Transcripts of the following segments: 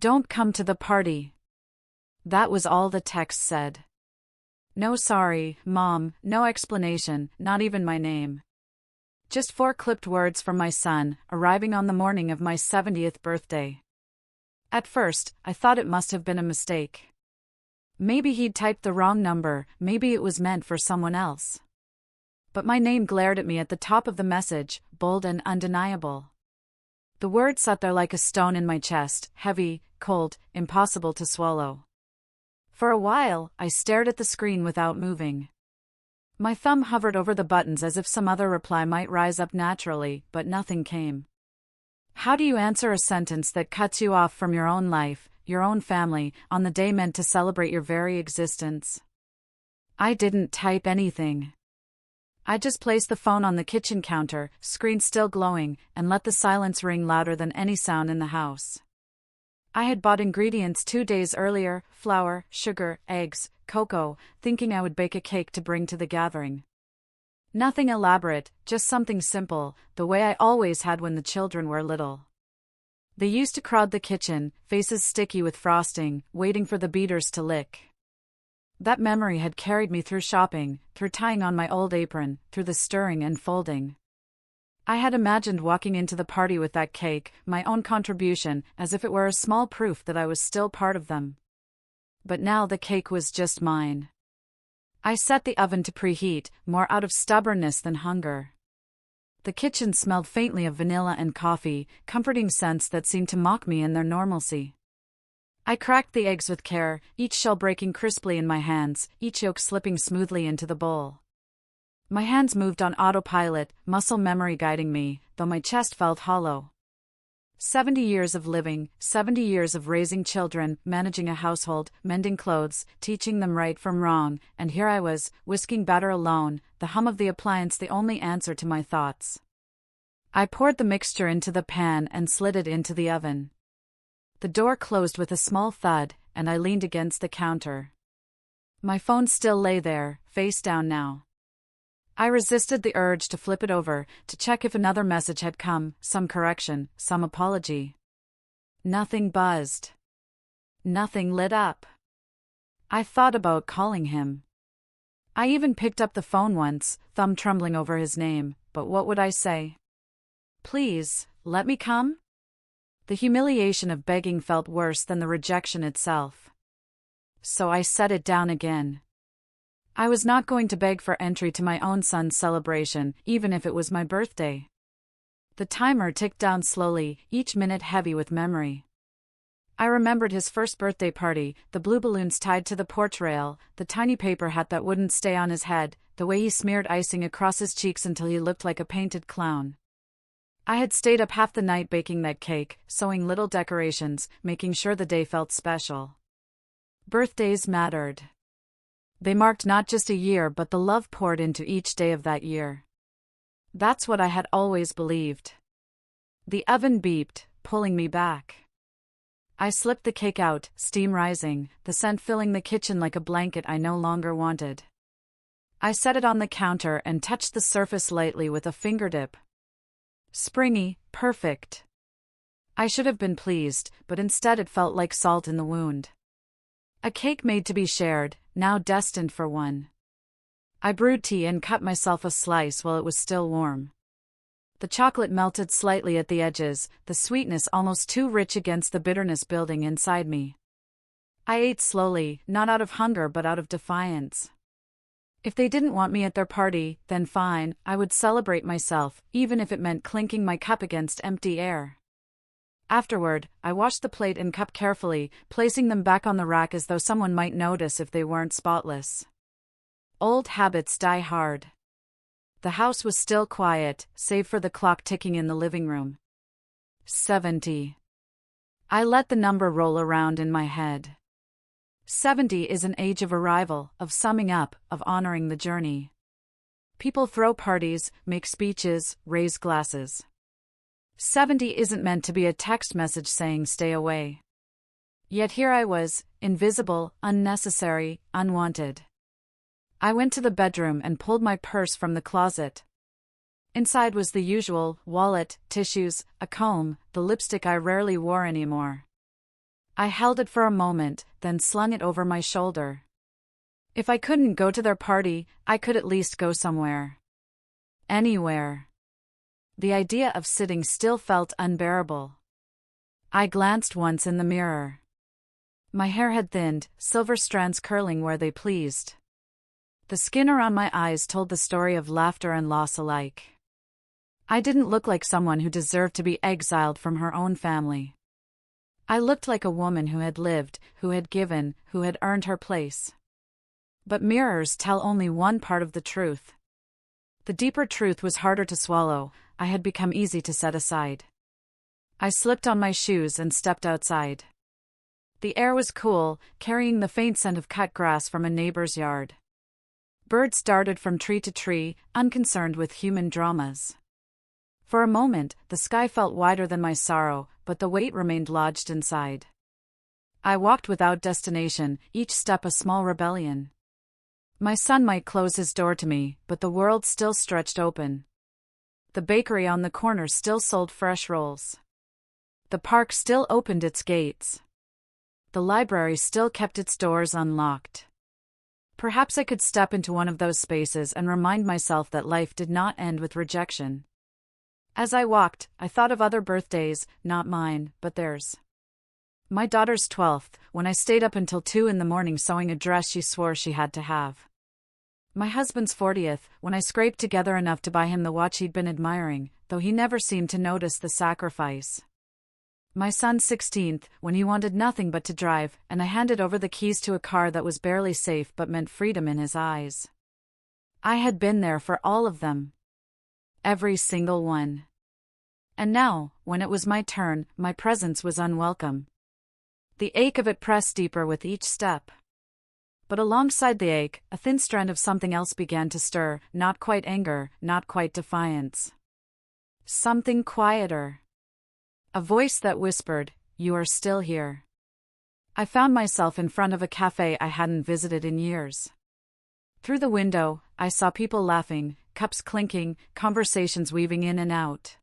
Don't come to the party. That was all the text said. No sorry, Mom, no explanation, not even my name. Just 4 clipped words from my son, arriving on the morning of my 70th birthday. At first, I thought it must have been a mistake. Maybe he'd typed the wrong number, maybe it was meant for someone else. But my name glared at me at the top of the message, bold and undeniable. The word sat there like a stone in my chest, heavy, cold, impossible to swallow. For a while, I stared at the screen without moving. My thumb hovered over the buttons as if some other reply might rise up naturally, but nothing came. How do you answer a sentence that cuts you off from your own life, your own family, on the day meant to celebrate your very existence? I didn't type anything. I just placed the phone on the kitchen counter, screen still glowing, and let the silence ring louder than any sound in the house. I had bought ingredients 2 days earlier: flour, sugar, eggs, cocoa, thinking I would bake a cake to bring to the gathering. Nothing elaborate, just something simple, the way I always had when the children were little. They used to crowd the kitchen, faces sticky with frosting, waiting for the beaters to lick. That memory had carried me through shopping, through tying on my old apron, through the stirring and folding. I had imagined walking into the party with that cake, my own contribution, as if it were a small proof that I was still part of them. But now the cake was just mine. I set the oven to preheat, more out of stubbornness than hunger. The kitchen smelled faintly of vanilla and coffee, comforting scents that seemed to mock me in their normalcy. I cracked the eggs with care, each shell breaking crisply in my hands, each yolk slipping smoothly into the bowl. My hands moved on autopilot, muscle memory guiding me, though my chest felt hollow. 70 years of living, 70 years of raising children, managing a household, mending clothes, teaching them right from wrong, and here I was, whisking batter alone, the hum of the appliance the only answer to my thoughts. I poured the mixture into the pan and slid it into the oven. The door closed with a small thud, and I leaned against the counter. My phone still lay there, face down now. I resisted the urge to flip it over, to check if another message had come, some correction, some apology. Nothing buzzed. Nothing lit up. I thought about calling him. I even picked up the phone once, thumb trembling over his name, but what would I say? Please, let me come? The humiliation of begging felt worse than the rejection itself. So I set it down again. I was not going to beg for entry to my own son's celebration, even if it was my birthday. The timer ticked down slowly, each minute heavy with memory. I remembered his first birthday party, the blue balloons tied to the porch rail, the tiny paper hat that wouldn't stay on his head, the way he smeared icing across his cheeks until he looked like a painted clown. I had stayed up half the night baking that cake, sewing little decorations, making sure the day felt special. Birthdays mattered. They marked not just a year but the love poured into each day of that year. That's what I had always believed. The oven beeped, pulling me back. I slipped the cake out, steam rising, the scent filling the kitchen like a blanket I no longer wanted. I set it on the counter and touched the surface lightly with a fingertip. Springy, perfect. I should have been pleased, but instead it felt like salt in the wound. A cake made to be shared, now destined for one. I brewed tea and cut myself a slice while it was still warm. The chocolate melted slightly at the edges, the sweetness almost too rich against the bitterness building inside me. I ate slowly, not out of hunger but out of defiance. If they didn't want me at their party, then fine, I would celebrate myself, even if it meant clinking my cup against empty air. Afterward, I washed the plate and cup carefully, placing them back on the rack as though someone might notice if they weren't spotless. Old habits die hard. The house was still quiet, save for the clock ticking in the living room. 70. I let the number roll around in my head. 70 is an age of arrival, of summing up, of honoring the journey. People throw parties, make speeches, raise glasses. 70 isn't meant to be a text message saying stay away. Yet here I was, invisible, unnecessary, unwanted. I went to the bedroom and pulled my purse from the closet. Inside was the usual: wallet, tissues, a comb, the lipstick I rarely wore anymore. I held it for a moment, then slung it over my shoulder. If I couldn't go to their party, I could at least go somewhere. Anywhere. The idea of sitting still felt unbearable. I glanced once in the mirror. My hair had thinned, silver strands curling where they pleased. The skin around my eyes told the story of laughter and loss alike. I didn't look like someone who deserved to be exiled from her own family. I looked like a woman who had lived, who had given, who had earned her place. But mirrors tell only one part of the truth. The deeper truth was harder to swallow. I had become easy to set aside. I slipped on my shoes and stepped outside. The air was cool, carrying the faint scent of cut grass from a neighbor's yard. Birds darted from tree to tree, unconcerned with human dramas. For a moment, the sky felt wider than my sorrow, but the weight remained lodged inside. I walked without destination, each step a small rebellion. My son might close his door to me, but the world still stretched open. The bakery on the corner still sold fresh rolls. The park still opened its gates. The library still kept its doors unlocked. Perhaps I could step into one of those spaces and remind myself that life did not end with rejection. As I walked, I thought of other birthdays, not mine, but theirs. My daughter's 12th, when I stayed up until 2 in the morning sewing a dress she swore she had to have. My husband's 40th, when I scraped together enough to buy him the watch he'd been admiring, though he never seemed to notice the sacrifice. My son's 16th, when he wanted nothing but to drive, and I handed over the keys to a car that was barely safe but meant freedom in his eyes. I had been there for all of them. Every single one. And now, when it was my turn, my presence was unwelcome. The ache of it pressed deeper with each step. But alongside the ache, a thin strand of something else began to stir, not quite anger, not quite defiance. Something quieter. A voice that whispered, "You are still here." I found myself in front of a cafe I hadn't visited in years. Through the window, I saw people laughing, cups clinking, conversations weaving in and out.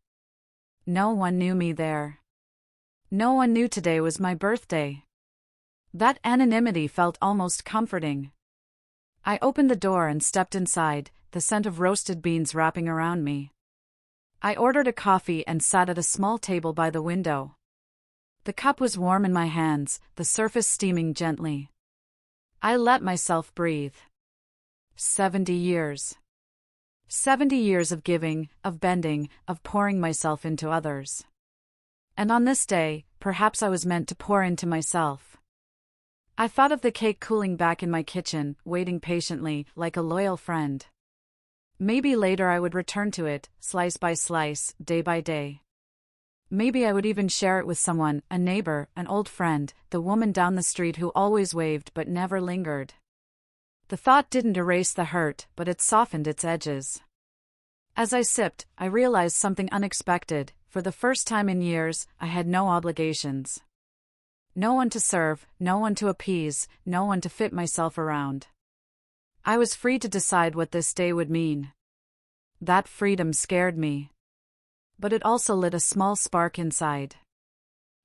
No one knew me there. No one knew today was my birthday. That anonymity felt almost comforting. I opened the door and stepped inside, the scent of roasted beans wrapping around me. I ordered a coffee and sat at a small table by the window. The cup was warm in my hands, the surface steaming gently. I let myself breathe. 70 years. 70 years of giving, of bending, of pouring myself into others. And on this day, perhaps I was meant to pour into myself. I thought of the cake cooling back in my kitchen, waiting patiently, like a loyal friend. Maybe later I would return to it, slice by slice, day by day. Maybe I would even share it with someone, a neighbor, an old friend, the woman down the street who always waved but never lingered. The thought didn't erase the hurt, but it softened its edges. As I sipped, I realized something unexpected. For the first time in years, I had no obligations. No one to serve, no one to appease, no one to fit myself around. I was free to decide what this day would mean. That freedom scared me. But it also lit a small spark inside.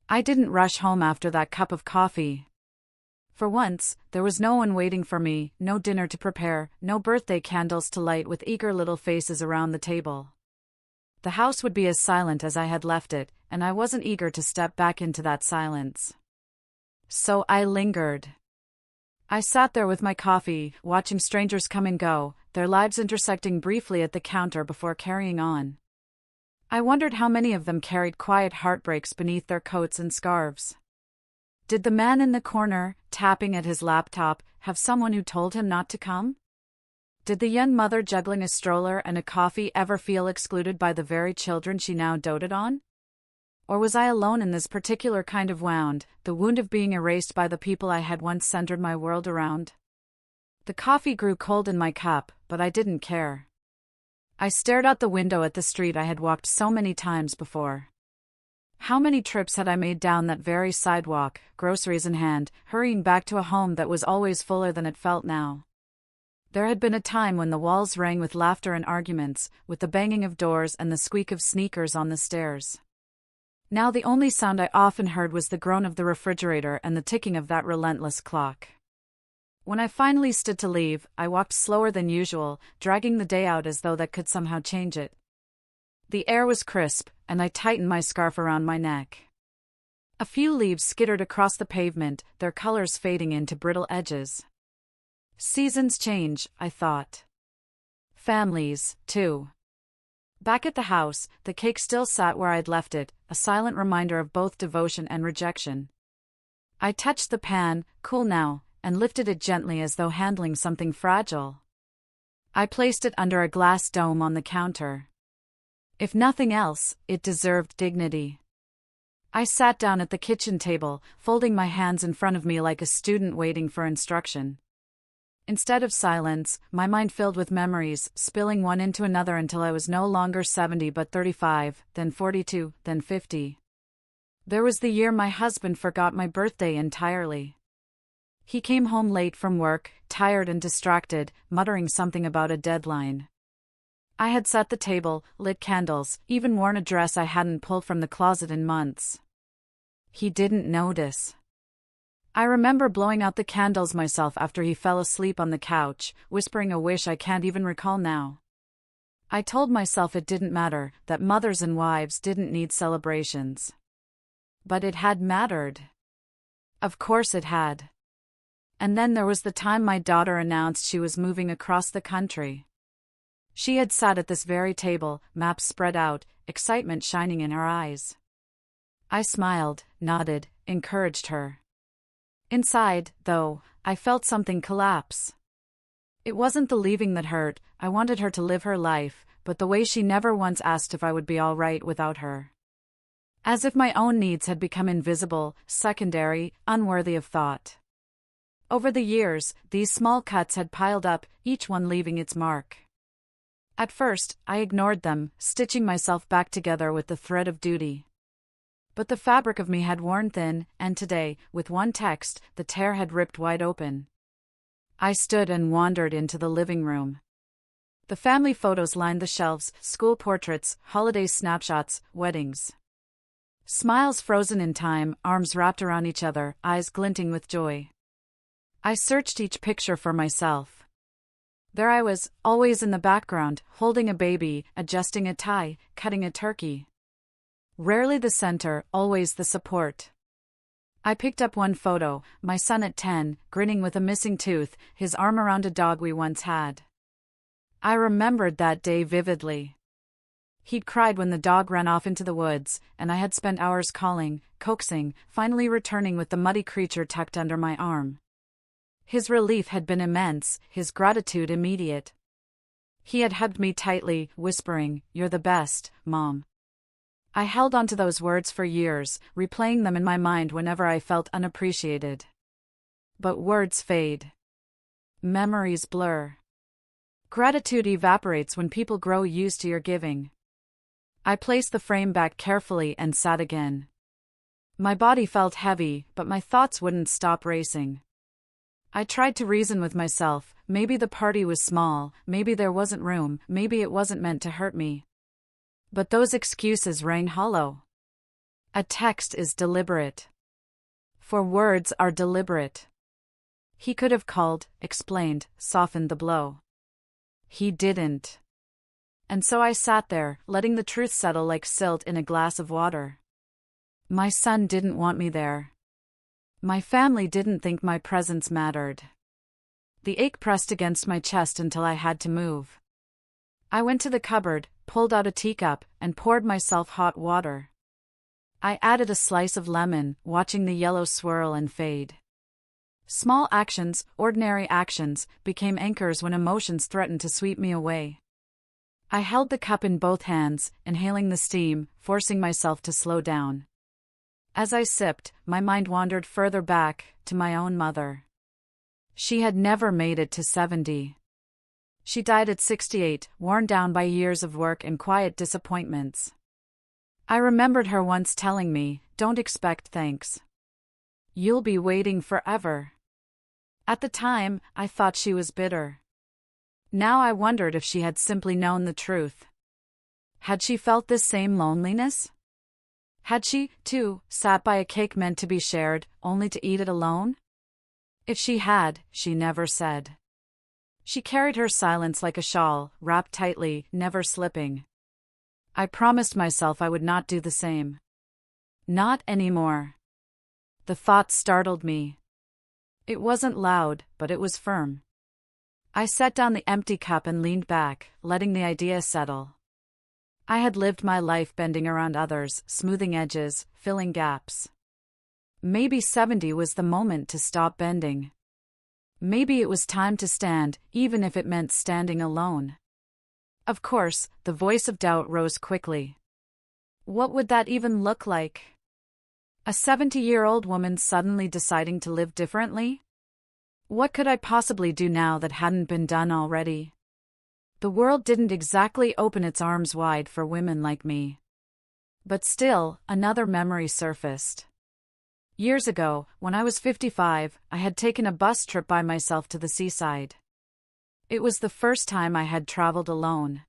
I didn't rush home after that cup of coffee. For once, there was no one waiting for me, no dinner to prepare, no birthday candles to light with eager little faces around the table. The house would be as silent as I had left it, and I wasn't eager to step back into that silence. So I lingered. I sat there with my coffee, watching strangers come and go, their lives intersecting briefly at the counter before carrying on. I wondered how many of them carried quiet heartbreaks beneath their coats and scarves. Did the man in the corner, tapping at his laptop, have someone who told him not to come? Did the young mother juggling a stroller and a coffee ever feel excluded by the very children she now doted on? Or was I alone in this particular kind of wound, the wound of being erased by the people I had once centered my world around? The coffee grew cold in my cup, but I didn't care. I stared out the window at the street I had walked so many times before. How many trips had I made down that very sidewalk, groceries in hand, hurrying back to a home that was always fuller than it felt now? There had been a time when the walls rang with laughter and arguments, with the banging of doors and the squeak of sneakers on the stairs. Now the only sound I often heard was the groan of the refrigerator and the ticking of that relentless clock. When I finally stood to leave, I walked slower than usual, dragging the day out as though that could somehow change it. The air was crisp, and I tightened my scarf around my neck. A few leaves skittered across the pavement, their colors fading into brittle edges. Seasons change, I thought. Families, too. Back at the house, the cake still sat where I'd left it, a silent reminder of both devotion and rejection. I touched the pan, cool now, and lifted it gently as though handling something fragile. I placed it under a glass dome on the counter. If nothing else, it deserved dignity. I sat down at the kitchen table, folding my hands in front of me like a student waiting for instruction. Instead of silence, my mind filled with memories, spilling one into another until I was no longer 70 but 35, then 42, then 50. There was the year my husband forgot my birthday entirely. He came home late from work, tired and distracted, muttering something about a deadline. I had set the table, lit candles, even worn a dress I hadn't pulled from the closet in months. He didn't notice. I remember blowing out the candles myself after he fell asleep on the couch, whispering a wish I can't even recall now. I told myself it didn't matter, that mothers and wives didn't need celebrations. But it had mattered. Of course it had. And then there was the time my daughter announced she was moving across the country. She had sat at this very table, maps spread out, excitement shining in her eyes. I smiled, nodded, encouraged her. Inside, though, I felt something collapse. It wasn't the leaving that hurt, I wanted her to live her life, but the way she never once asked if I would be all right without her. As if my own needs had become invisible, secondary, unworthy of thought. Over the years, these small cuts had piled up, each one leaving its mark. At first, I ignored them, stitching myself back together with the thread of duty. But the fabric of me had worn thin, and today, with one text, the tear had ripped wide open. I stood and wandered into the living room. The family photos lined the shelves, school portraits, holiday snapshots, weddings. Smiles frozen in time, arms wrapped around each other, eyes glinting with joy. I searched each picture for myself. There I was, always in the background, holding a baby, adjusting a tie, cutting a turkey. Rarely the center, always the support. I picked up one photo, my son at 10, grinning with a missing tooth, his arm around a dog we once had. I remembered that day vividly. He'd cried when the dog ran off into the woods, and I had spent hours calling, coaxing, finally returning with the muddy creature tucked under my arm. His relief had been immense, his gratitude immediate. He had hugged me tightly, whispering, "You're the best, Mom." I held on to those words for years, replaying them in my mind whenever I felt unappreciated. But words fade. Memories blur. Gratitude evaporates when people grow used to your giving. I placed the frame back carefully and sat again. My body felt heavy, but my thoughts wouldn't stop racing. I tried to reason with myself, maybe the party was small, maybe there wasn't room, maybe it wasn't meant to hurt me. But those excuses rang hollow. A text is deliberate. For words are deliberate. He could have called, explained, softened the blow. He didn't. And so I sat there, letting the truth settle like silt in a glass of water. My son didn't want me there. My family didn't think my presence mattered. The ache pressed against my chest until I had to move. I went to the cupboard, pulled out a teacup, and poured myself hot water. I added a slice of lemon, watching the yellow swirl and fade. Small actions, ordinary actions, became anchors when emotions threatened to sweep me away. I held the cup in both hands, inhaling the steam, forcing myself to slow down. As I sipped, my mind wandered further back, to my own mother. She had never made it to 70. She died at 68, worn down by years of work and quiet disappointments. I remembered her once telling me, "Don't expect thanks. You'll be waiting forever." At the time, I thought she was bitter. Now I wondered if she had simply known the truth. Had she felt this same loneliness? Had she, too, sat by a cake meant to be shared, only to eat it alone? If she had, she never said. She carried her silence like a shawl, wrapped tightly, never slipping. I promised myself I would not do the same. Not anymore. The thought startled me. It wasn't loud, but it was firm. I set down the empty cup and leaned back, letting the idea settle. I had lived my life bending around others, smoothing edges, filling gaps. Maybe 70 was the moment to stop bending. Maybe it was time to stand, even if it meant standing alone. Of course, the voice of doubt rose quickly. What would that even look like? A 70-year-old woman suddenly deciding to live differently? What could I possibly do now that hadn't been done already? The world didn't exactly open its arms wide for women like me. But still, another memory surfaced. Years ago, when I was 55, I had taken a bus trip by myself to the seaside. It was the first time I had traveled alone.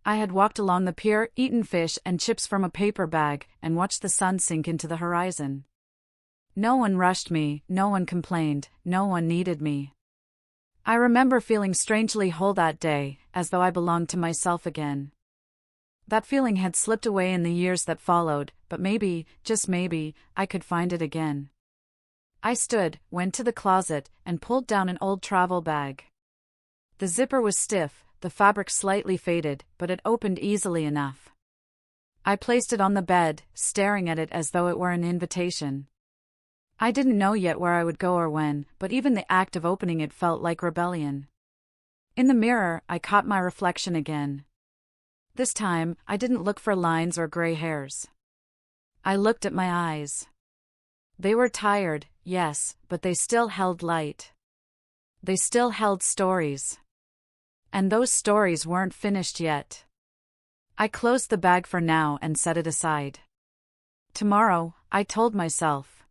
I had walked along the pier, eaten fish and chips from a paper bag, and watched the sun sink into the horizon. No one rushed me, no one complained, no one needed me. I remember feeling strangely whole that day, as though I belonged to myself again. That feeling had slipped away in the years that followed, but maybe, just maybe, I could find it again. I stood, went to the closet, and pulled down an old travel bag. The zipper was stiff, the fabric slightly faded, but it opened easily enough. I placed it on the bed, staring at it as though it were an invitation. I didn't know yet where I would go or when, but even the act of opening it felt like rebellion. In the mirror, I caught my reflection again. This time, I didn't look for lines or gray hairs. I looked at my eyes. They were tired, yes, but they still held light. They still held stories. And those stories weren't finished yet. I closed the bag for now and set it aside. Tomorrow, I told myself.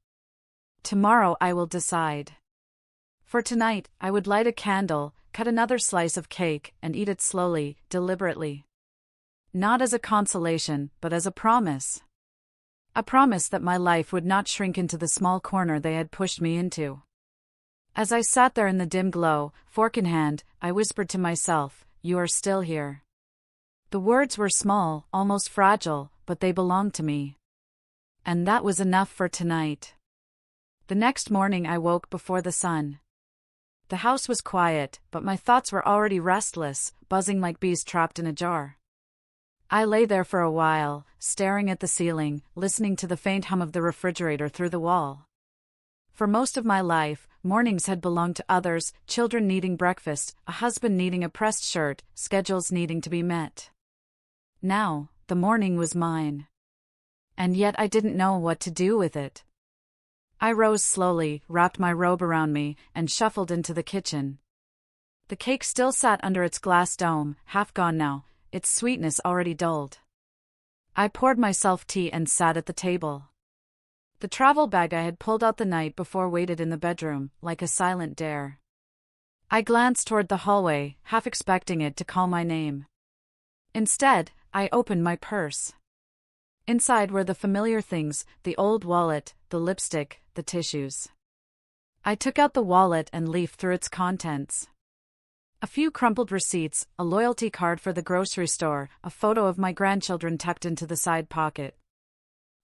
Tomorrow I will decide. For tonight, I would light a candle, cut another slice of cake, and eat it slowly, deliberately. Not as a consolation, but as a promise. A promise that my life would not shrink into the small corner they had pushed me into. As I sat there in the dim glow, fork in hand, I whispered to myself, "You are still here." The words were small, almost fragile, but they belonged to me. And that was enough for tonight. The next morning I woke before the sun. The house was quiet, but my thoughts were already restless, buzzing like bees trapped in a jar. I lay there for a while, staring at the ceiling, listening to the faint hum of the refrigerator through the wall. For most of my life, mornings had belonged to others, children needing breakfast, a husband needing a pressed shirt, schedules needing to be met. Now, the morning was mine. And yet I didn't know what to do with it. I rose slowly, wrapped my robe around me, and shuffled into the kitchen. The cake still sat under its glass dome, half gone now, its sweetness already dulled. I poured myself tea and sat at the table. The travel bag I had pulled out the night before waited in the bedroom, like a silent dare. I glanced toward the hallway, half expecting it to call my name. Instead, I opened my purse. Inside were the familiar things, the old wallet, the lipstick, the tissues. I took out the wallet and leafed through its contents. A few crumpled receipts, a loyalty card for the grocery store, a photo of my grandchildren tucked into the side pocket.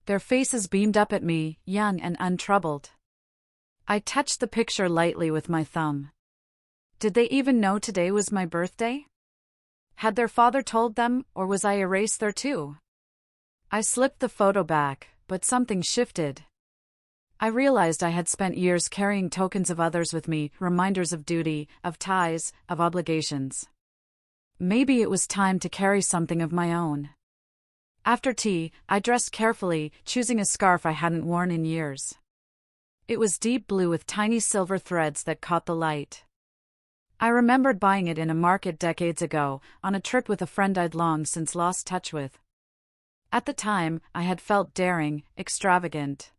Their faces beamed up at me, young and untroubled. I touched the picture lightly with my thumb. Did they even know today was my birthday? Had their father told them, or was I erased there too? I slipped the photo back, but something shifted. I realized I had spent years carrying tokens of others with me, reminders of duty, of ties, of obligations. Maybe it was time to carry something of my own. After tea, I dressed carefully, choosing a scarf I hadn't worn in years. It was deep blue with tiny silver threads that caught the light. I remembered buying it in a market decades ago, on a trip with a friend I'd long since lost touch with. At the time, I had felt daring, extravagant.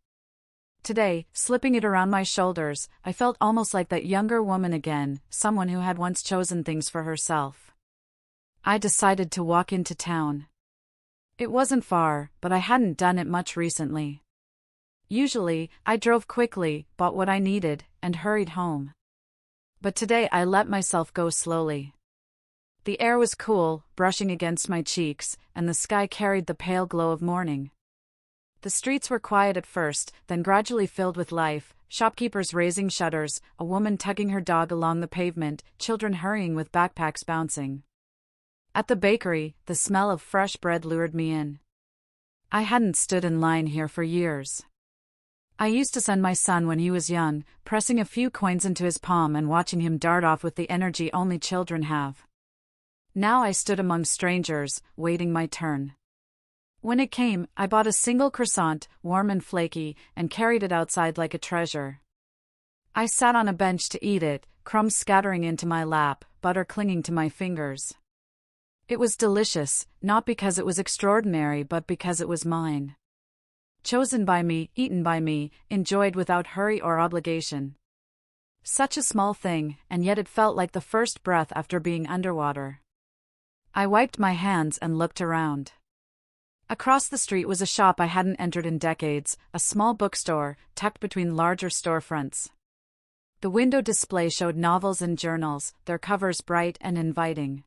Today, slipping it around my shoulders, I felt almost like that younger woman again, someone who had once chosen things for herself. I decided to walk into town. It wasn't far, but I hadn't done it much recently. Usually, I drove quickly, bought what I needed, and hurried home. But today I let myself go slowly. The air was cool, brushing against my cheeks, and the sky carried the pale glow of morning. The streets were quiet at first, then gradually filled with life, shopkeepers raising shutters, a woman tugging her dog along the pavement, children hurrying with backpacks bouncing. At the bakery, the smell of fresh bread lured me in. I hadn't stood in line here for years. I used to send my son when he was young, pressing a few coins into his palm and watching him dart off with the energy only children have. Now I stood among strangers, waiting my turn. When it came, I bought a single croissant, warm and flaky, and carried it outside like a treasure. I sat on a bench to eat it, crumbs scattering into my lap, butter clinging to my fingers. It was delicious, not because it was extraordinary but because it was mine. Chosen by me, eaten by me, enjoyed without hurry or obligation. Such a small thing, and yet it felt like the first breath after being underwater. I wiped my hands and looked around. Across the street was a shop I hadn't entered in decades, a small bookstore, tucked between larger storefronts. The window display showed novels and journals, their covers bright and inviting.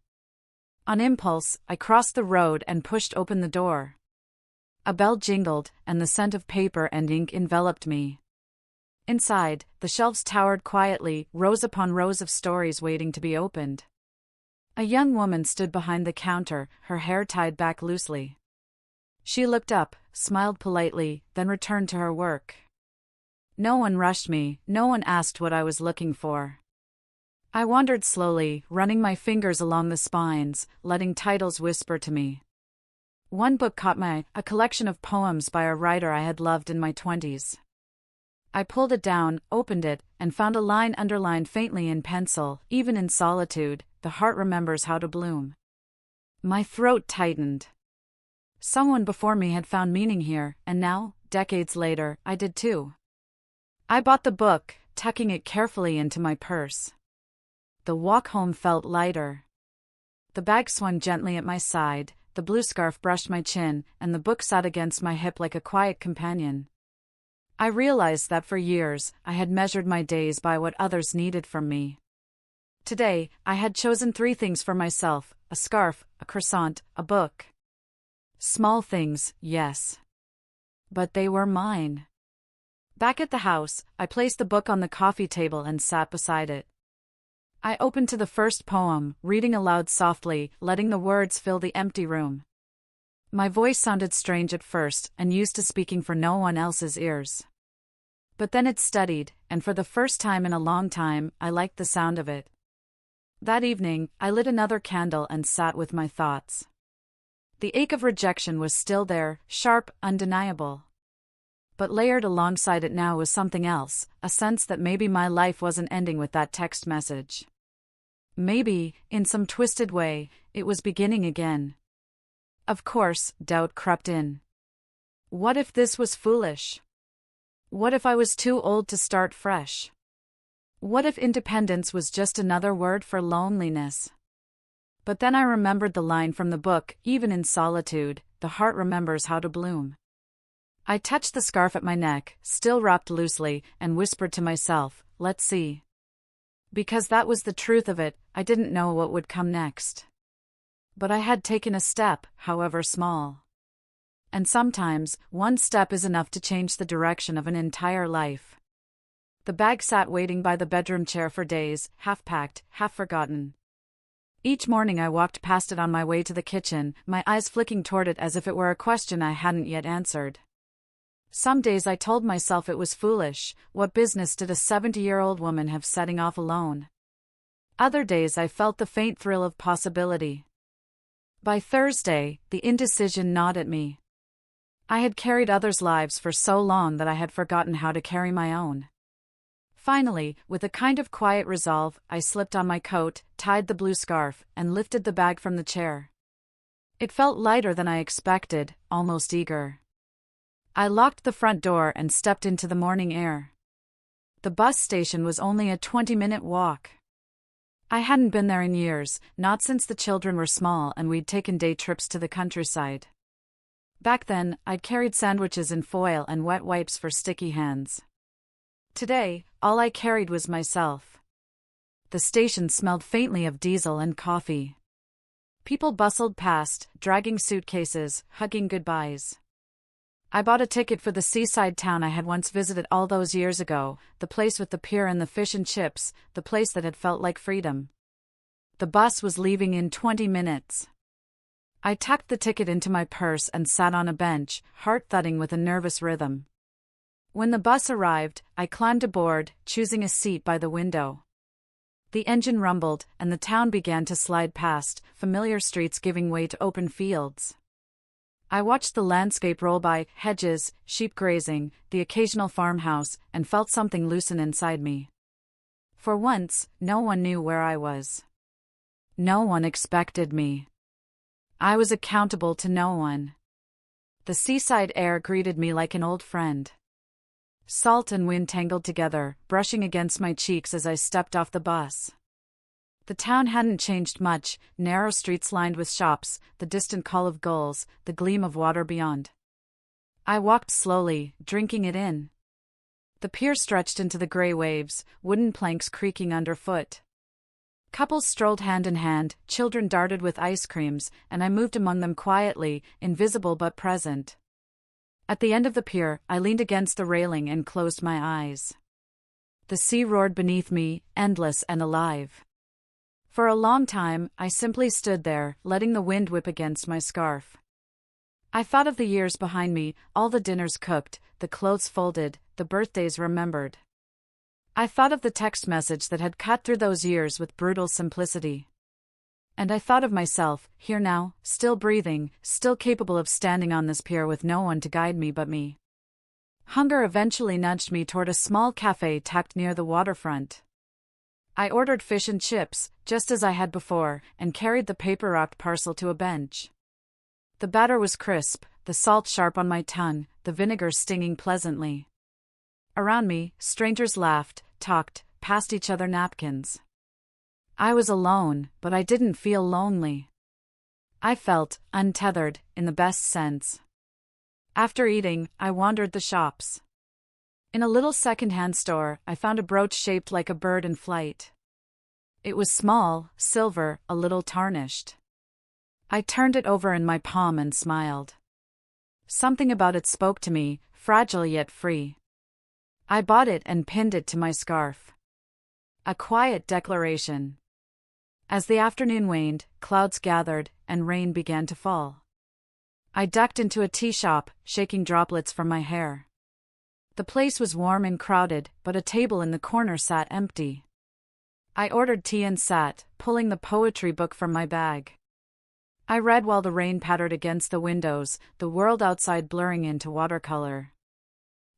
On impulse, I crossed the road and pushed open the door. A bell jingled, and the scent of paper and ink enveloped me. Inside, the shelves towered quietly, rows upon rows of stories waiting to be opened. A young woman stood behind the counter, her hair tied back loosely. She looked up, smiled politely, then returned to her work. No one rushed me, no one asked what I was looking for. I wandered slowly, running my fingers along the spines, letting titles whisper to me. One book caught my eye, a collection of poems by a writer I had loved in my 20s. I pulled it down, opened it, and found a line underlined faintly in pencil, even in solitude, the heart remembers how to bloom. My throat tightened. Someone before me had found meaning here, and now, decades later, I did too. I bought the book, tucking it carefully into my purse. The walk home felt lighter. The bag swung gently at my side, the blue scarf brushed my chin, and the book sat against my hip like a quiet companion. I realized that for years, I had measured my days by what others needed from me. Today, I had chosen 3 things for myself: a scarf, a croissant, a book. Small things, yes. But they were mine. Back at the house, I placed the book on the coffee table and sat beside it. I opened to the first poem, reading aloud softly, letting the words fill the empty room. My voice sounded strange at first, and used to speaking for no one else's ears. But then it steadied, and for the first time in a long time, I liked the sound of it. That evening, I lit another candle and sat with my thoughts. The ache of rejection was still there, sharp, undeniable. But layered alongside it now was something else, a sense that maybe my life wasn't ending with that text message. Maybe, in some twisted way, it was beginning again. Of course, doubt crept in. What if this was foolish? What if I was too old to start fresh? What if independence was just another word for loneliness? But then I remembered the line from the book, even in solitude, the heart remembers how to bloom. I touched the scarf at my neck, still wrapped loosely, and whispered to myself, let's see. Because that was the truth of it, I didn't know what would come next. But I had taken a step, however small. And sometimes, one step is enough to change the direction of an entire life. The bag sat waiting by the bedroom chair for days, half packed, half forgotten. Each morning I walked past it on my way to the kitchen, my eyes flicking toward it as if it were a question I hadn't yet answered. Some days I told myself it was foolish, what business did a 70-year-old woman have setting off alone? Other days I felt the faint thrill of possibility. By Thursday, the indecision gnawed at me. I had carried others' lives for so long that I had forgotten how to carry my own. Finally, with a kind of quiet resolve, I slipped on my coat, tied the blue scarf, and lifted the bag from the chair. It felt lighter than I expected, almost eager. I locked the front door and stepped into the morning air. The bus station was only a 20-minute walk. I hadn't been there in years, not since the children were small and we'd taken day trips to the countryside. Back then, I carried sandwiches in foil and wet wipes for sticky hands. Today, all I carried was myself. The station smelled faintly of diesel and coffee. People bustled past, dragging suitcases, hugging goodbyes. I bought a ticket for the seaside town I had once visited all those years ago, the place with the pier and the fish and chips, the place that had felt like freedom. The bus was leaving in 20 minutes. I tucked the ticket into my purse and sat on a bench, heart thudding with a nervous rhythm. When the bus arrived, I climbed aboard, choosing a seat by the window. The engine rumbled, and the town began to slide past, familiar streets giving way to open fields. I watched the landscape roll by, hedges, sheep grazing, the occasional farmhouse, and felt something loosen inside me. For once, no one knew where I was. No one expected me. I was accountable to no one. The seaside air greeted me like an old friend. Salt and wind tangled together, brushing against my cheeks as I stepped off the bus. The town hadn't changed much, narrow streets lined with shops, the distant call of gulls, the gleam of water beyond. I walked slowly, drinking it in. The pier stretched into the gray waves, wooden planks creaking underfoot. Couples strolled hand in hand, children darted with ice creams, and I moved among them quietly, invisible but present. At the end of the pier, I leaned against the railing and closed my eyes. The sea roared beneath me, endless and alive. For a long time, I simply stood there, letting the wind whip against my scarf. I thought of the years behind me, all the dinners cooked, the clothes folded, the birthdays remembered. I thought of the text message that had cut through those years with brutal simplicity. And I thought of myself, here now, still breathing, still capable of standing on this pier with no one to guide me but me. Hunger eventually nudged me toward a small cafe tucked near the waterfront. I ordered fish and chips, just as I had before, and carried the paper-wrapped parcel to a bench. The batter was crisp, the salt sharp on my tongue, the vinegar stinging pleasantly. Around me, strangers laughed, talked, passed each other napkins. I was alone, but I didn't feel lonely. I felt untethered, in the best sense. After eating, I wandered the shops. In a little second-hand store, I found a brooch shaped like a bird in flight. It was small, silver, a little tarnished. I turned it over in my palm and smiled. Something about it spoke to me, fragile yet free. I bought it and pinned it to my scarf. A quiet declaration. As the afternoon waned, clouds gathered, and rain began to fall. I ducked into a tea shop, shaking droplets from my hair. The place was warm and crowded, but a table in the corner sat empty. I ordered tea and sat, pulling the poetry book from my bag. I read while the rain pattered against the windows, the world outside blurring into watercolor.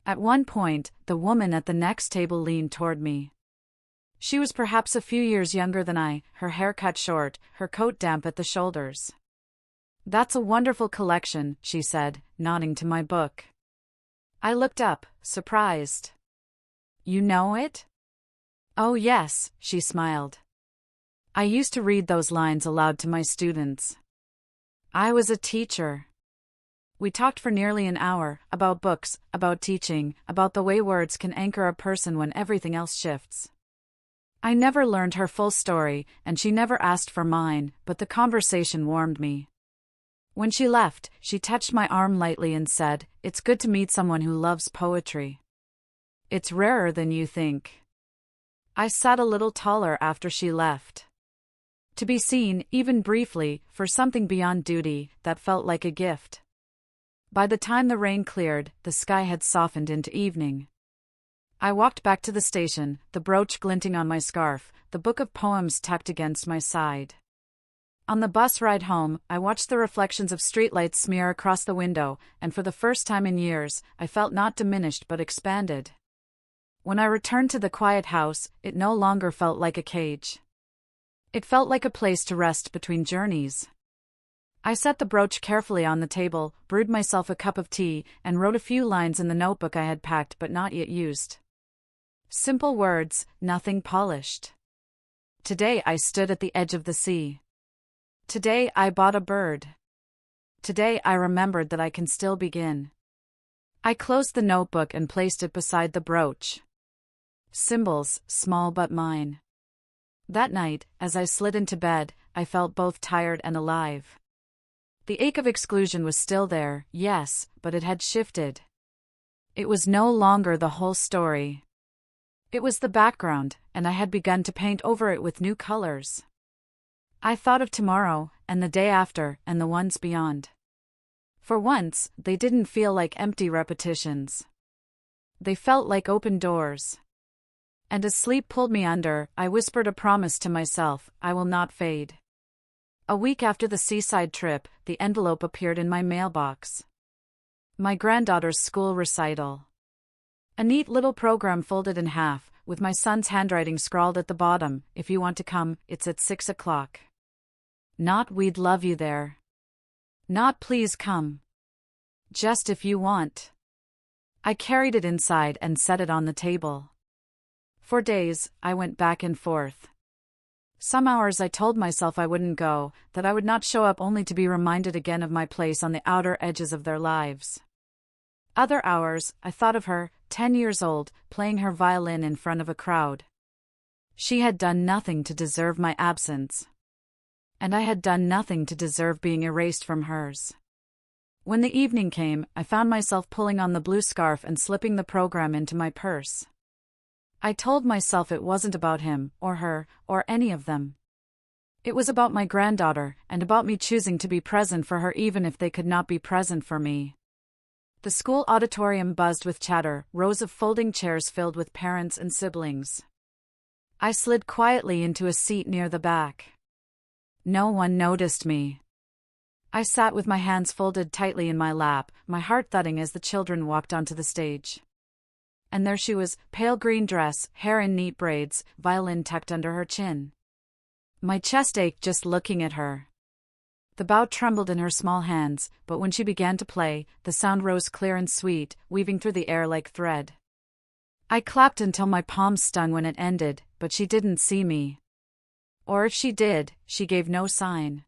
At one point, the woman at the next table leaned toward me. She was perhaps a few years younger than I, her hair cut short, her coat damp at the shoulders. "That's a wonderful collection," she said, nodding to my book. I looked up, surprised. "You know it?" "Oh yes," she smiled. "I used to read those lines aloud to my students. I was a teacher." We talked for nearly an hour, about books, about teaching, about the way words can anchor a person when everything else shifts. I never learned her full story, and she never asked for mine, but the conversation warmed me. When she left, she touched my arm lightly and said, "It's good to meet someone who loves poetry. It's rarer than you think." I sat a little taller after she left. To be seen, even briefly, for something beyond duty, that felt like a gift. By the time the rain cleared, the sky had softened into evening. I walked back to the station, the brooch glinting on my scarf, the book of poems tucked against my side. On the bus ride home, I watched the reflections of streetlights smear across the window, and for the first time in years, I felt not diminished but expanded. When I returned to the quiet house, it no longer felt like a cage. It felt like a place to rest between journeys. I set the brooch carefully on the table, brewed myself a cup of tea, and wrote a few lines in the notebook I had packed but not yet used. Simple words, nothing polished. Today I stood at the edge of the sea. Today I bought a bird. Today I remembered that I can still begin. I closed the notebook and placed it beside the brooch. Symbols, small but mine. That night, as I slid into bed, I felt both tired and alive. The ache of exclusion was still there, yes, but it had shifted. It was no longer the whole story. It was the background, and I had begun to paint over it with new colors. I thought of tomorrow, and the day after, and the ones beyond. For once, they didn't feel like empty repetitions. They felt like open doors. And as sleep pulled me under, I whispered a promise to myself: I will not fade. A week after the seaside trip, the envelope appeared in my mailbox. My granddaughter's school recital. A neat little program folded in half, with my son's handwriting scrawled at the bottom: if you want to come, it's at 6 o'clock. Not we'd love you there. Not please come. Just if you want. I carried it inside and set it on the table. For days, I went back and forth. Some hours I told myself I wouldn't go, that I would not show up, only to be reminded again of my place on the outer edges of their lives. Other hours, I thought of her, 10 years old, playing her violin in front of a crowd. She had done nothing to deserve my absence. And I had done nothing to deserve being erased from hers. When the evening came, I found myself pulling on the blue scarf and slipping the program into my purse. I told myself it wasn't about him, or her, or any of them. It was about my granddaughter, and about me choosing to be present for her even if they could not be present for me. The school auditorium buzzed with chatter, rows of folding chairs filled with parents and siblings. I slid quietly into a seat near the back. No one noticed me. I sat with my hands folded tightly in my lap, my heart thudding as the children walked onto the stage. And there she was, pale green dress, hair in neat braids, violin tucked under her chin. My chest ached just looking at her. The bow trembled in her small hands, but when she began to play, the sound rose clear and sweet, weaving through the air like thread. I clapped until my palms stung when it ended, but she didn't see me. Or if she did, she gave no sign.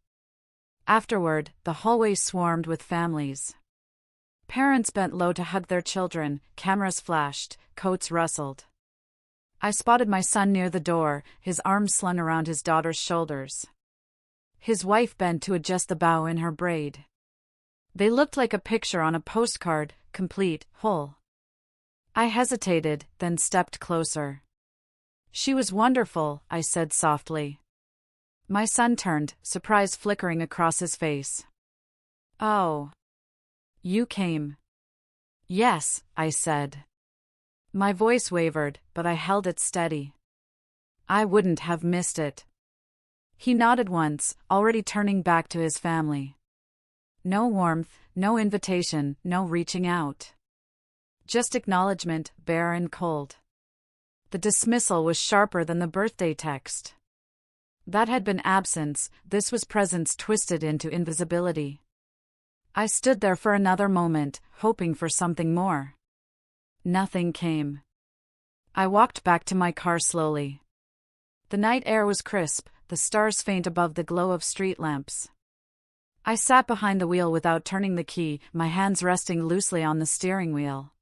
Afterward, the hallway swarmed with families. Parents bent low to hug their children, cameras flashed, coats rustled. I spotted my son near the door, his arms slung around his daughter's shoulders. His wife bent to adjust the bow in her braid. They looked like a picture on a postcard, complete, whole. I hesitated, then stepped closer. She was wonderful, I said softly. My son turned, surprise flickering across his face. Oh. You came. Yes, I said. My voice wavered, but I held it steady. I wouldn't have missed it. He nodded once, already turning back to his family. No warmth, no invitation, no reaching out. Just acknowledgement, bare and cold. The dismissal was sharper than the birthday text. That had been absence, this was presence twisted into invisibility. I stood there for another moment, hoping for something more. Nothing came. I walked back to my car slowly. The night air was crisp, the stars faint above the glow of street lamps. I sat behind the wheel without turning the key, my hands resting loosely on the steering wheel.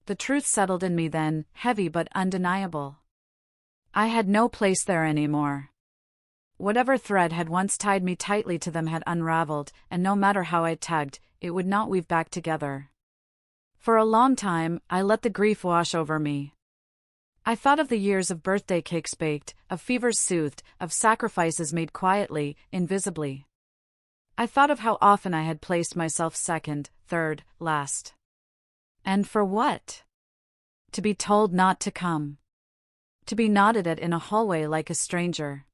The truth settled in me then, heavy but undeniable. I had no place there anymore. Whatever thread had once tied me tightly to them had unraveled, and no matter how I tugged, it would not weave back together. For a long time, I let the grief wash over me. I thought of the years of birthday cakes baked, of fevers soothed, of sacrifices made quietly, invisibly. I thought of how often I had placed myself second, third, last. And for what? To be told not to come. To be nodded at in a hallway like a stranger.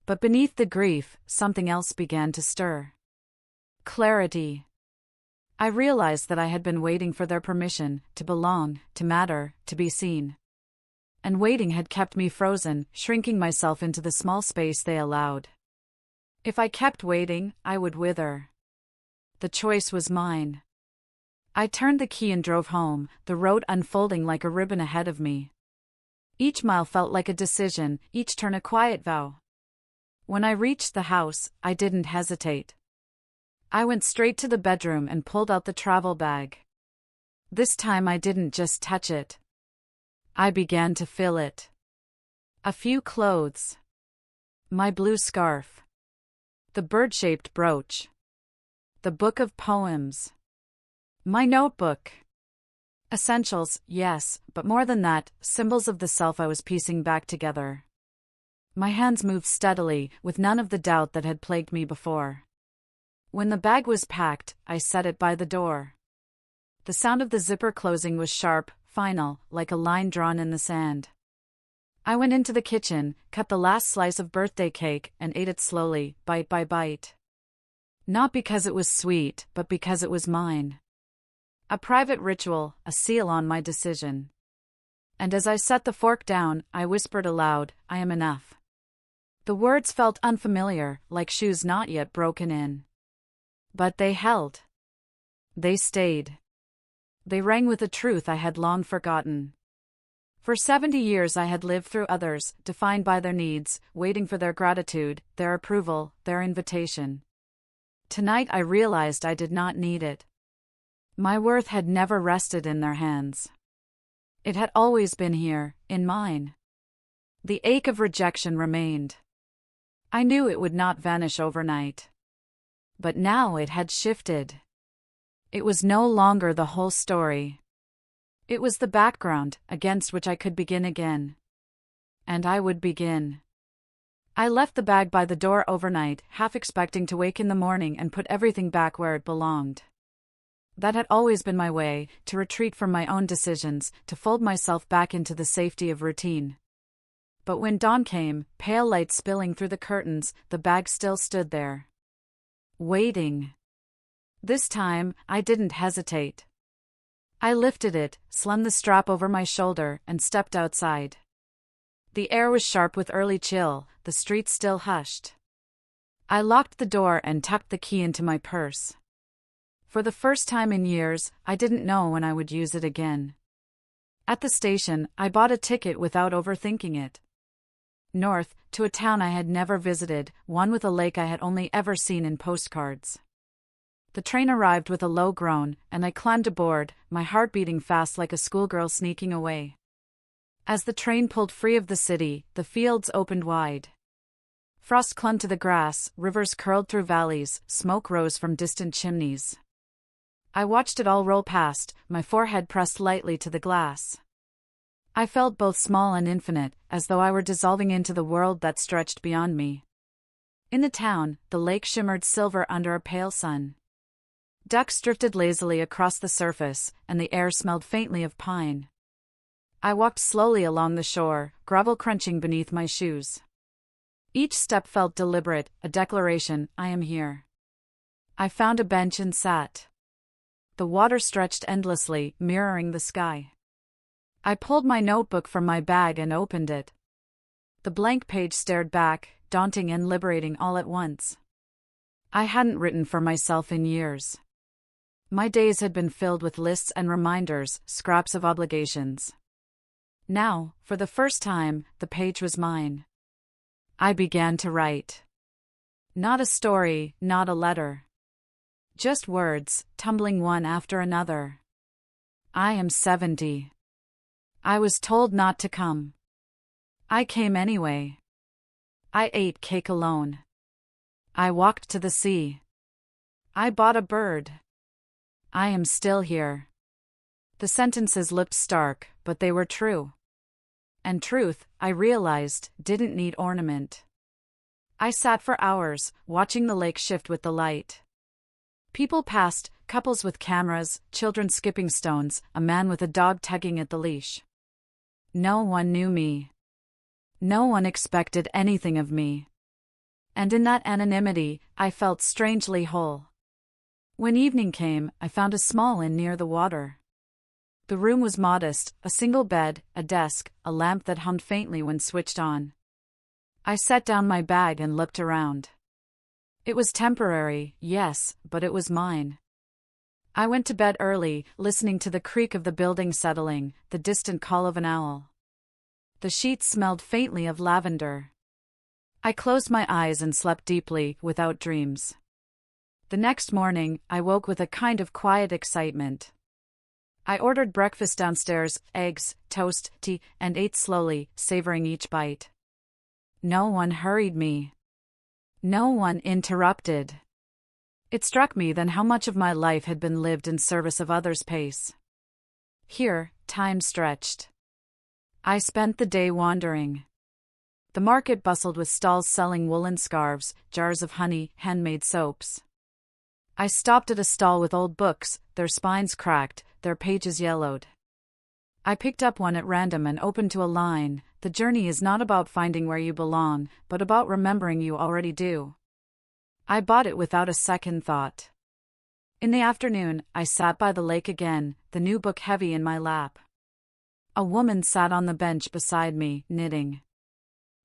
But beneath the grief, something else began to stir. Clarity. I realized that I had been waiting for their permission, to belong, to matter, to be seen. And waiting had kept me frozen, shrinking myself into the small space they allowed. If I kept waiting, I would wither. The choice was mine. I turned the key and drove home, the road unfolding like a ribbon ahead of me. Each mile felt like a decision, each turn a quiet vow. When I reached the house, I didn't hesitate. I went straight to the bedroom and pulled out the travel bag. This time I didn't just touch it. I began to fill it. A few clothes. My blue scarf. The bird-shaped brooch. The book of poems. My notebook. Essentials, yes, but more than that, symbols of the self I was piecing back together. My hands moved steadily, with none of the doubt that had plagued me before. When the bag was packed, I set it by the door. The sound of the zipper closing was sharp, final, like a line drawn in the sand. I went into the kitchen, cut the last slice of birthday cake, and ate it slowly, bite by bite. Not because it was sweet, but because it was mine. A private ritual, a seal on my decision. And as I set the fork down, I whispered aloud, "I am enough." The words felt unfamiliar, like shoes not yet broken in. But they held. They stayed. They rang with a truth I had long forgotten. For 70 years I had lived through others, defined by their needs, waiting for their gratitude, their approval, their invitation. Tonight I realized I did not need it. My worth had never rested in their hands. It had always been here, in mine. The ache of rejection remained. I knew it would not vanish overnight. But now it had shifted. It was no longer the whole story. It was the background, against which I could begin again. And I would begin. I left the bag by the door overnight, half expecting to wake in the morning and put everything back where it belonged. That had always been my way, to retreat from my own decisions, to fold myself back into the safety of routine. But when dawn came, pale light spilling through the curtains, the bag still stood there. Waiting. This time, I didn't hesitate. I lifted it, slung the strap over my shoulder, and stepped outside. The air was sharp with early chill, the streets still hushed. I locked the door and tucked the key into my purse. For the first time in years, I didn't know when I would use it again. At the station, I bought a ticket without overthinking it. North, to a town I had never visited, one with a lake I had only ever seen in postcards. The train arrived with a low groan, and I climbed aboard, my heart beating fast like a schoolgirl sneaking away. As the train pulled free of the city, the fields opened wide. Frost clung to the grass, rivers curled through valleys, smoke rose from distant chimneys. I watched it all roll past, my forehead pressed lightly to the glass. I felt both small and infinite, as though I were dissolving into the world that stretched beyond me. In the town, the lake shimmered silver under a pale sun. Ducks drifted lazily across the surface, and the air smelled faintly of pine. I walked slowly along the shore, gravel crunching beneath my shoes. Each step felt deliberate, a declaration, I am here. I found a bench and sat. The water stretched endlessly, mirroring the sky. I pulled my notebook from my bag and opened it. The blank page stared back, daunting and liberating all at once. I hadn't written for myself in years. My days had been filled with lists and reminders, scraps of obligations. Now, for the first time, the page was mine. I began to write. Not a story, not a letter. Just words, tumbling one after another. I am 70. I was told not to come. I came anyway. I ate cake alone. I walked to the sea. I bought a bird. I am still here. The sentences looked stark, but they were true. And truth, I realized, didn't need ornament. I sat for hours, watching the lake shift with the light. People passed, couples with cameras, children skipping stones, a man with a dog tugging at the leash. No one knew me. No one expected anything of me. And in that anonymity, I felt strangely whole. When evening came, I found a small inn near the water. The room was modest, a single bed, a desk, a lamp that hummed faintly when switched on. I set down my bag and looked around. It was temporary, yes, but it was mine. I went to bed early, listening to the creak of the building settling, the distant call of an owl. The sheets smelled faintly of lavender. I closed my eyes and slept deeply, without dreams. The next morning, I woke with a kind of quiet excitement. I ordered breakfast downstairs, eggs, toast, tea, and ate slowly, savoring each bite. No one hurried me. No one interrupted. It struck me then how much of my life had been lived in service of others' pace. Here, time stretched. I spent the day wandering. The market bustled with stalls selling woolen scarves, jars of honey, handmade soaps. I stopped at a stall with old books, their spines cracked, their pages yellowed. I picked up one at random and opened to a line: "The journey is not about finding where you belong, but about remembering you already do." I bought it without a second thought. In the afternoon, I sat by the lake again, the new book heavy in my lap. A woman sat on the bench beside me, knitting.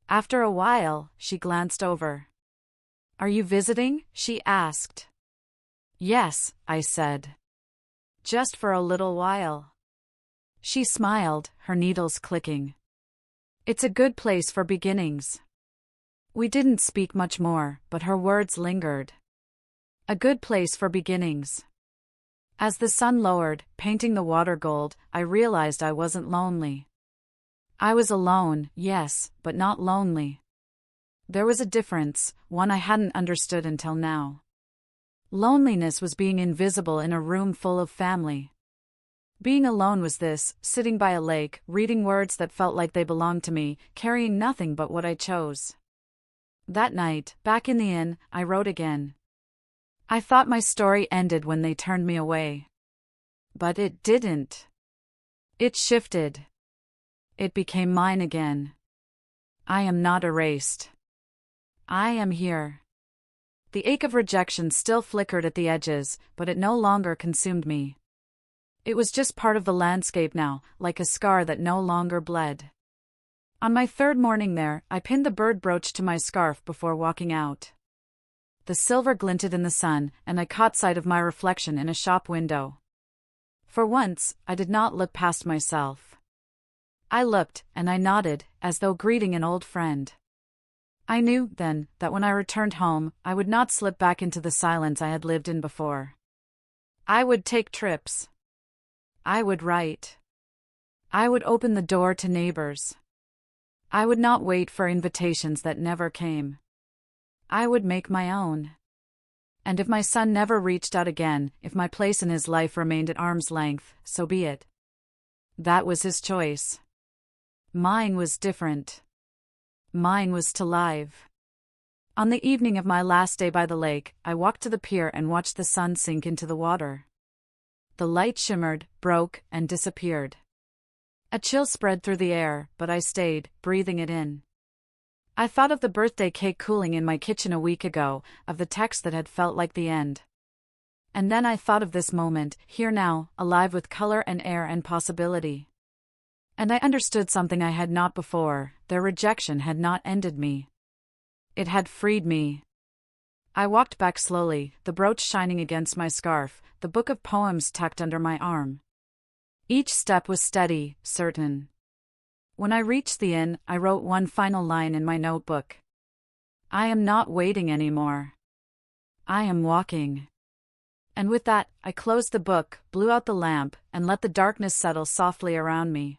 After a while, she glanced over. "Are you visiting?" she asked. "Yes," I said. "Just for a little while." She smiled, her needles clicking. "It's a good place for beginnings." We didn't speak much more, but her words lingered. A good place for beginnings. As the sun lowered, painting the water gold, I realized I wasn't lonely. I was alone, yes, but not lonely. There was a difference, one I hadn't understood until now. Loneliness was being invisible in a room full of family. Being alone was this, sitting by a lake, reading words that felt like they belonged to me, carrying nothing but what I chose. That night, back in the inn, I wrote again. I thought my story ended when they turned me away. But it didn't. It shifted. It became mine again. I am not erased. I am here. The ache of rejection still flickered at the edges, but it no longer consumed me. It was just part of the landscape now, like a scar that no longer bled. On my third morning there, I pinned the bird brooch to my scarf before walking out. The silver glinted in the sun, and I caught sight of my reflection in a shop window. For once, I did not look past myself. I looked, and I nodded, as though greeting an old friend. I knew, then, that when I returned home, I would not slip back into the silence I had lived in before. I would take trips. I would write. I would open the door to neighbors. I would not wait for invitations that never came. I would make my own. And if my son never reached out again, if my place in his life remained at arm's length, so be it. That was his choice. Mine was different. Mine was to live. On the evening of my last day by the lake, I walked to the pier and watched the sun sink into the water. The light shimmered, broke, and disappeared. A chill spread through the air, but I stayed, breathing it in. I thought of the birthday cake cooling in my kitchen a week ago, of the text that had felt like the end. And then I thought of this moment, here now, alive with color and air and possibility. And I understood something I had not before: their rejection had not ended me. It had freed me. I walked back slowly, the brooch shining against my scarf, the book of poems tucked under my arm. Each step was steady, certain. When I reached the inn, I wrote one final line in my notebook. I am not waiting anymore. I am walking. And with that, I closed the book, blew out the lamp, and let the darkness settle softly around me.